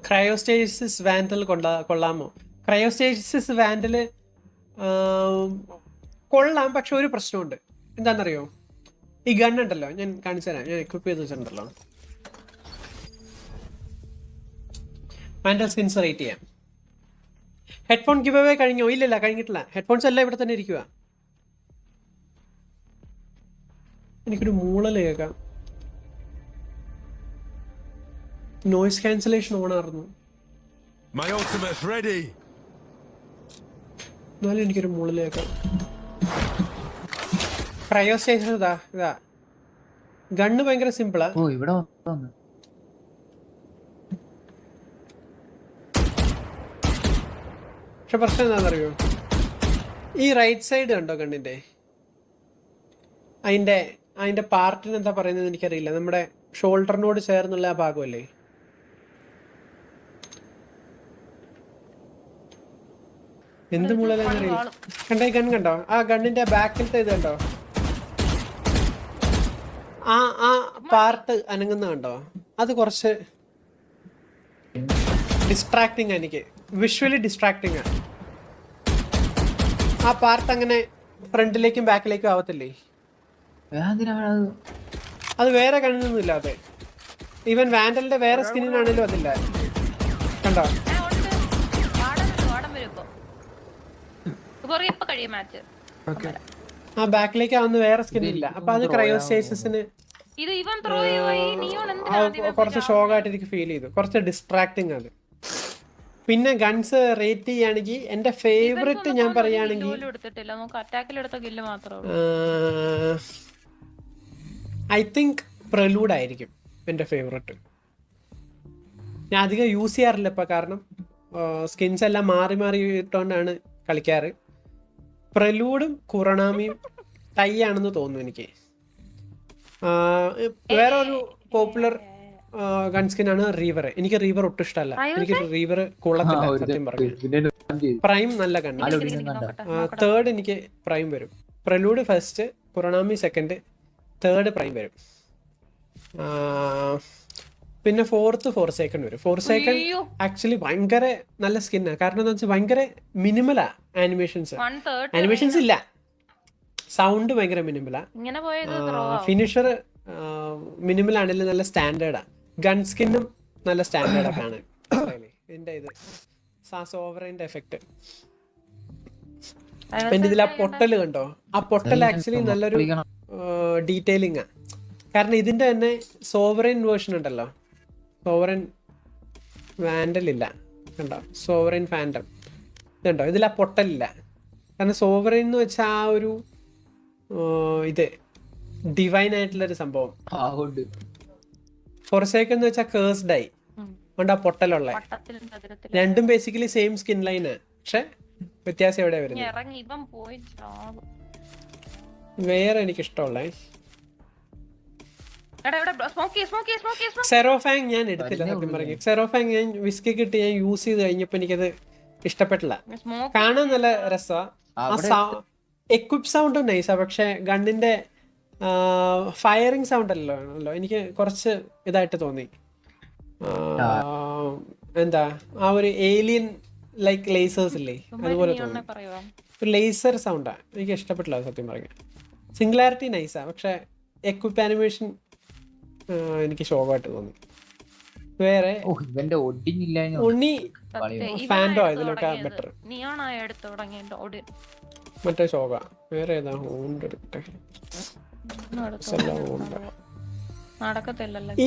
ക്രയോസ്റ്റേസിസ് vandal കൊള്ളാമോ? ക്രയോസ്റ്റേസിസ് vandal കൊള്ളാം, പക്ഷെ ഒരു പ്രശ്നമുണ്ട്. എന്താണെന്നറിയോ? ഈ ഗണ്ണുണ്ടല്ലോ, ഞാൻ കാണിച്ചു തരാം. ഞാൻ എക്വിപ്പ് ചെയ്ത് വെച്ചിട്ടുണ്ടല്ലോ. വാൻഡൽ സ്കിൻസ് റേറ്റ് ചെയ്യാം. ഹെഡ്ഫോൺ ഗിവ് അവേ കഴിഞ്ഞോ? ഇല്ലല്ല, കഴിഞ്ഞിട്ടില്ല. ഹെഡ്ഫോൺസ് എല്ലാം ഇവിടെ തന്നെ ഇരിക്കുക. എനിക്കൊരു മൂളൽ കേൾക്കാം. നോയിസ് ക്യാൻസലേഷൻ ഓണായിരുന്നു. എന്നാലും എനിക്കൊരു മൂളൽ കേൾക്കാം. ക്രയോസ്റ്റേഷൻ ഇതാ ഗണ്ണ് ഭയങ്കര സിമ്പിളാ. പക്ഷെ പ്രശ്നം എന്താണെന്നറിയോ? ഈ റൈറ്റ് സൈഡ് കണ്ടോ ഗണ്ണിന്റെ? അതിന്റെ പാർട്ടിന് എന്താ പറയുന്നത് എനിക്കറിയില്ല. നമ്മുടെ ഷോൾഡറിനോട് ചേർന്നുള്ള ആ ഭാഗമല്ലേ? എന്ത് മൂളലെന്നറിയില്ല. കണ്ടോ ഈ ഗൺ കണ്ടോ? ആ ഗണ്ണിന്റെ ബാക്കിലത്തെ ഇത് കണ്ടോ? ആ പാർട്ട് അനങ്ങുന്ന കണ്ടോ? അത് കുറച്ച് ഡിസ്ട്രാക്ടിങ്. എനിക്ക് വിഷ്വലി ഡിസ്ട്രാക്ടിങ് ആണ്. ആ പാർട്ട് അങ്ങനെ ഫ്രണ്ടിലേക്കും ബാക്കിലേക്കും ആവത്തില്ലേ? അത് വേറെ കണ്ണൊന്നുമില്ല. അതെ, ഈവൻ വാൻഡലിന്റെ വേറെ സ്കിന്നിനാണേലും അതില്ല. കണ്ടോ? ആ ബാക്കിലേക്ക് ആവുന്ന വേറെ സ്കിന്നില്ല. അപ്പൊ അത് ക്രയോസ്റ്റേസിന് കുറച്ച് ഷോക്കായിട്ട് എനിക്ക് ഫീൽ ചെയ്തു. കുറച്ച് ഡിസ്ട്രാക്ടിങ് അത്. പിന്നെ ഗൺസ് റേറ്റ് ചെയ്യുകയാണെങ്കിൽ എന്റെ ഫേവറേറ്റ് ഞാൻ പറയുകയാണെങ്കിൽ ഐ തിങ്ക് പ്രലൂഡ് ആയിരിക്കും എന്റെ ഫേവറേറ്റ്. ഞാൻ അധികം യൂസ് ചെയ്യാറില്ല ഇപ്പൊ, കാരണം സ്കിൻസ് എല്ലാം മാറി മാറി ഇട്ടുകൊണ്ടാണ് കളിക്കാറ്. പ്രലൂഡും കുറണാമിയും ടൈ ആണെന്ന് തോന്നുന്നു എനിക്ക്. വേറെ ഒരു പോപ്പുലർ ഗൺസ്കിൻ ആണ് റീവർ. എനിക്ക് റീവർ ഒട്ടും ഇഷ്ടമല്ല. എനിക്ക് റീവർ കൊള്ളത്തില്ല സത്യം പറഞ്ഞു. പ്രൈം നല്ല ഗണ്ണാണ്. തേർഡ് എനിക്ക് പ്രൈം വരും. പ്രലൂഡ് ഫസ്റ്റ്, കുറണാമി സെക്കൻഡ്, തേർഡ് പ്രൈം വരും. പിന്നെ ഫോർസേക്കൺ വരും. ഫോർസേക്കൺ ആക്ച്വലി ഭയങ്കര നല്ല സ്കിന്നാണ്. കാരണം എന്താ വെച്ചാൽ ഭയങ്കര മിനിമലാ ആനിമേഷൻസ് ഇല്ല. സൗണ്ട് ഭയങ്കര മിനിമലാ. ഫിനിഷർ മിനിമൽ ആണെങ്കിലും നല്ല സ്റ്റാൻഡേർഡാ. ഗൺ സ്കിന്നും നല്ല സ്റ്റാൻഡേർഡൊക്കെ ആണ്. ഇതിന്റെ ഇത് സോവറിന്റെ എഫക്ട്. പിന്നെ ഇതിൽ ആ പൊട്ടല് കണ്ടോ? ആ പൊട്ടൽ ആക്ച്വലി നല്ലൊരു ഡീറ്റെയിലിംഗ് ആ. കാരണം ഇതിന്റെ തന്നെ സോവറിൻ വേർഷൻ ഉണ്ടല്ലോ, സോവറിൻ വാൻഡൽ ഇല്ല കണ്ടോ? സോവറിൻ ഫാൻഡം ഇതുണ്ടോ? ഇതിൽ ആ പൊട്ടലില്ല. കാരണം സോവറിൻ എന്ന് വെച്ചാൽ ആ ഒരു ഇത് ഡിവൈൻ ആയിട്ടുള്ളൊരു സംഭവം. ഫോർസേക്കൻ എന്ന് വെച്ചാൽ കേഴ്സ്ഡ് ആയി കൊണ്ട് ആ പൊട്ടലുള്ള. രണ്ടും ബേസിക്കലി സെയിം സ്കിൻ ലൈനാ, പക്ഷെ വ്യത്യാസം എവിടെ വരുന്നത്? വേറെ എനിക്ക് ഇഷ്ടമുള്ള സെറോഫാങ് ഞാൻ എടുത്തില്ല സത്യം പറഞ്ഞു. സെറോഫാങ് ഞാൻ വിസ്കി കിട്ടി ഞാൻ യൂസ് ചെയ്ത് കഴിഞ്ഞപ്പോ എനിക്കത് ഇഷ്ടപ്പെട്ടില്ല. കാണാൻ നല്ല രസമാ. എക്വിപ്പ് സൗണ്ട് നൈസാ, പക്ഷെ ഗണ്ണിന്റെ ഫയറിംഗ് സൗണ്ട് അല്ലല്ലോ എനിക്ക് കുറച്ച് ഇതായിട്ട് തോന്നി. എന്താ ആ ഒരു ഏലിയൻ ലൈക്ക് ലേസേഴ്സ് ഇല്ലേ, അതുപോലെ തോന്നി. ഒരു ലേസർ സൗണ്ടാ, എനിക്ക് ഇഷ്ടപ്പെട്ടില്ല സത്യം പറഞ്ഞ. സിംഗുലാരിറ്റി നൈസാ, പക്ഷെ എക്വിപ്പ് ആനിമേഷൻ എനിക്ക് ഷോക്കായിട്ട് തോന്നി. വേറെ ഉണ്ണി ഫാൻഡോ ഇതിലൊക്കെ ബെറ്റർ. മറ്റേ ഷോക വേറെ ഏതാ?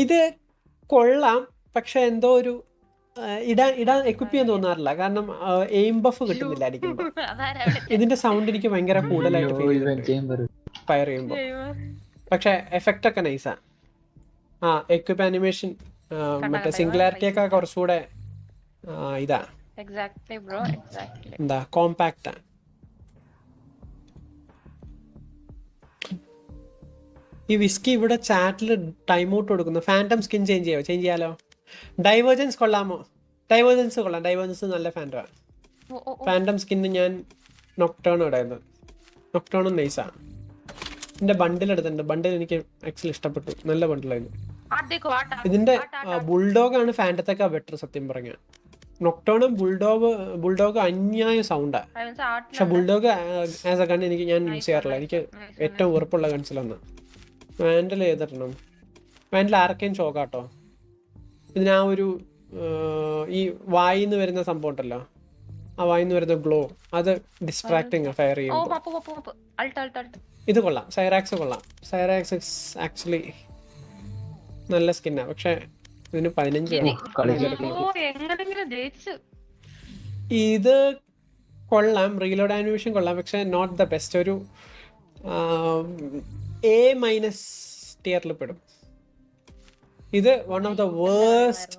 ഇത് കൊള്ളാം, പക്ഷെ എന്തോ ഒരു ഇടാൻ എക്വിപ്പ് ചെയ്യാൻ തോന്നാറില്ല. കാരണം എയിം ബഫ് കിട്ടുന്നില്ല അടിക്കുമ്പോ. ഇതിന്റെ സൗണ്ട് എനിക്ക് ഭയങ്കര കൂടുതലായിട്ട് ഫീൽ ചെയ്തിട്ടുണ്ട് ഫയർ ചെയ്യുമ്പോ. പക്ഷെ എഫക്റ്റ് ഒക്കെ നൈസാ. എക്വിപ്പ് ആനിമേഷൻ മറ്റേ സിംഗുലാരിറ്റി ഒക്കെ കുറച്ചുകൂടെ ഇതാ എന്താ കോമ്പാക്റ്റാ. ഈ വിസ്കി ഇവിടെ ചാറ്റിൽ ടൈം ഔട്ട് കൊടുക്കുന്നു. ഫാൻറ്റം സ്കിൻ ചേഞ്ച് ചെയ്യാലോ. ഡൈവേർജൻസ് കൊള്ളാമോ? ഡൈവേർജൻസ് കൊള്ളാം. ഡൈവേർജൻസ് നല്ല ഫാൻറ്റം സ്കിന്ന് ഞാൻ നൊക്ടേൺ ഇടായിരുന്നു. നൊക്ടേണും നൈസാണ്. ഇതിന്റെ ബണ്ടിൽ എടുത്തിട്ടുണ്ട്. ബണ്ടിൽ എനിക്ക് ആക്ച്വലി ഇഷ്ടപ്പെട്ടു, നല്ല ബണ്ടിലായിരുന്നു. ഇതിന്റെ ബുൾഡോഗ് ആണ് ഫാൻറ്റത്തേക്കാ ബെറ്റർ സത്യം പറഞ്ഞ. നൊക്ടേണും ബുൾഡോഗ് അന്യായ സൗണ്ടാ. പക്ഷെ ബുൾഡോഗ് ആസ് എ ഗൺ ഞാൻ യൂസ് ചെയ്യാറില്ല. എനിക്ക് ഏറ്റവും വെറുപ്പുള്ള ഗൺസിലൊന്ന്. വാൻഡൽ ചെയ്തിടണം. വാൻഡൽ ആർക്കെയും ചോക്കാട്ടോ. ഇതിനാ ഒരു ഈ വായിന്ന് വരുന്ന സംഭവം ഉണ്ടല്ലോ, ആ വായിന്ന് വരുന്ന ഗ്ലോ, അത് ഡിസ്ട്രാക്ടിങ് ഫയർ ചെയ്യുമ്പോൾ. ഇത് കൊള്ളാം, സൈറാക്സ് കൊള്ളാം. സൈറാക്സ് ആക്ച്വലി നല്ല സ്കിന്നാ. പക്ഷെ ഇതിന് 15 ഇത് കൊള്ളാം, റീലോഡ് ആനിമേഷൻ കൊള്ളാം, പക്ഷെ നോട്ട് ദ ബെസ്റ്റ്. ഒരു A- ടിയറിൽ പെടും. ഇത് one of the worst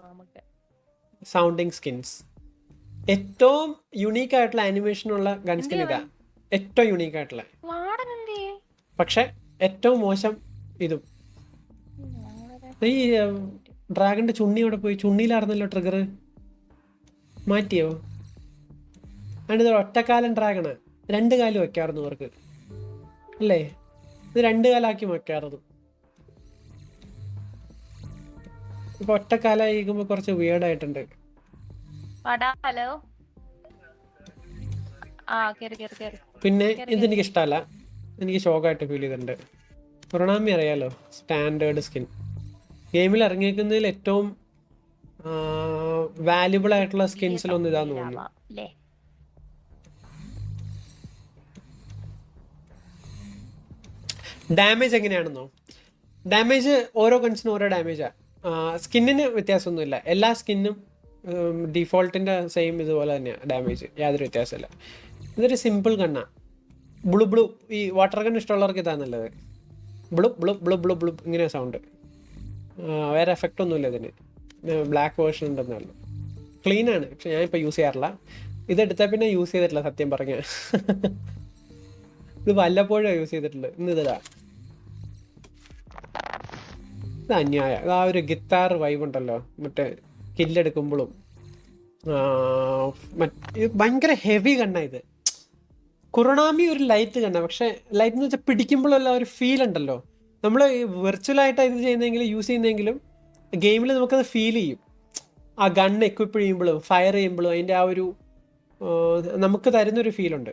sounding skins. ഏറ്റവും യുണീക്ക് ആയിട്ടുള്ള ആനിമേഷനുള്ള ഗൺ സ്കിൻ ഇതാ, ഏറ്റവും യുണീക്ക് ആയിട്ടുള്ള. പക്ഷെ ഏറ്റവും മോശം ഇതും. ഈ ഡ്രാഗന്റെ ചുണ്ണി അവിടെ പോയി. ചുണ്ണിയിലായിരുന്നല്ലോ ട്രിഗർ, മാറ്റിയോ? ആണ് ഇത് ഒറ്റക്കാലൻ ഡ്രാഗണ്. 2 കാല് വെക്കാറുന്നു അവർക്ക് അല്ലേ? ഇത് 2 കാലാക്കി വെക്കാറുന്നു. ഇപ്പൊ ഒറ്റക്കാലായിരിക്കുമ്പോ കുറച്ച് വിയേർഡായിട്ടുണ്ട്. പിന്നെ ഇതെനിക്ക് ഇഷ്ടമല്ല, എനിക്ക് ഷോക്കായിട്ട് ഫീൽ ചെയ്തിട്ടുണ്ട്. കൊറോണാമി അറിയാലോ, സ്റ്റാൻഡേർഡ് സ്കിൻ. ഗെയിമിൽ ഇറങ്ങിയിരിക്കുന്നതിൽ ഏറ്റവും വാല്യുബിൾ ആയിട്ടുള്ള സ്കിൻസിലൊന്നും ഇതാന്ന് തോന്നുന്നു. ഡാമേജ് എങ്ങനെയാണെന്നോ? ഡാമേജ് ഓരോ ഗൺസിനും ഓരോ ഡാമേജാ. സ്കിന്നിന് വ്യത്യാസമൊന്നുമില്ല. എല്ലാ സ്കിന്നും ഡിഫോൾട്ടിന്റെ സെയിം ഇതുപോലെ തന്നെയാണ് ഡാമേജ്, യാതൊരു വ്യത്യാസമില്ല. ഇതൊരു സിമ്പിൾ ഗണ്ണാ. ബ്ലൂ ബ്ലൂ, ഈ വാട്ടർ ഗൺ ഇഷ്ടമുള്ളവർക്ക് ഇതാ നല്ലത്. Blue blue blue blue blue ഇങ്ങനെ സൗണ്ട്. വേറെ എഫക്റ്റ് ഒന്നുമില്ല ഇതിന്. Black version ഉണ്ടെന്നല്ലോ. ക്ലീനാണ്, പക്ഷെ ഞാനിപ്പോൾ യൂസ് ചെയ്യാറില്ല. ഇതെടുത്താൽ പിന്നെ യൂസ് ചെയ്തിട്ടില്ല സത്യം പറഞ്ഞ. ഇത് വല്ലപ്പോഴും യൂസ് ചെയ്തിട്ടുള്ളത്. ഇതാ ഇത് അന്യായ. ആ ഒരു ഗിത്താർ വൈബ് ഉണ്ടല്ലോ, മറ്റേ കില്ലെടുക്കുമ്പോഴും. ഭയങ്കര ഹെവി കണ്ണ ഇത്. കൊറോണാമി ഒരു ലൈറ്റ് കണ്ണ, പക്ഷെ ലൈറ്റ് എന്ന് വെച്ചാൽ പിടിക്കുമ്പോഴല്ല ഒരു ഫീൽ ഉണ്ടല്ലോ. നമ്മൾ വെർച്വലായിട്ടാണ് ഇത് ചെയ്യുന്നതെങ്കിലും യൂസ് ചെയ്യുന്നതെങ്കിലും ഗെയിമിൽ നമുക്കത് ഫീൽ ചെയ്യും. ആ ഗണ്ണ് എക്വിപ്പ് ചെയ്യുമ്പോഴും ഫയർ ചെയ്യുമ്പോഴും അതിൻ്റെ ആ ഒരു നമുക്ക് തരുന്നൊരു ഫീലുണ്ട്.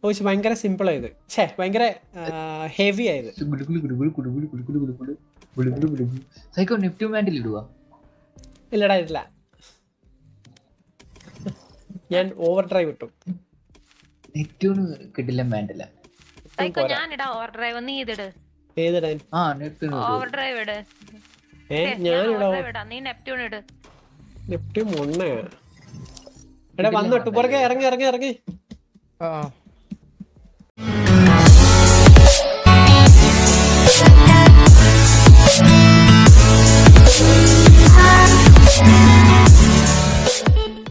പക്ഷെ ഭയങ്കര സിമ്പിളായത്, ഭയങ്കര ഹെവി ആയത്. ഇല്ലടാ ഇല്ല, ഞാൻ ഓവർ ഡ്രൈവ് ഇട്ടു. നെപ്റ്റ്യൂൺ എടാ വന്നോട്ടു പുറകെ ഇറങ്ങി.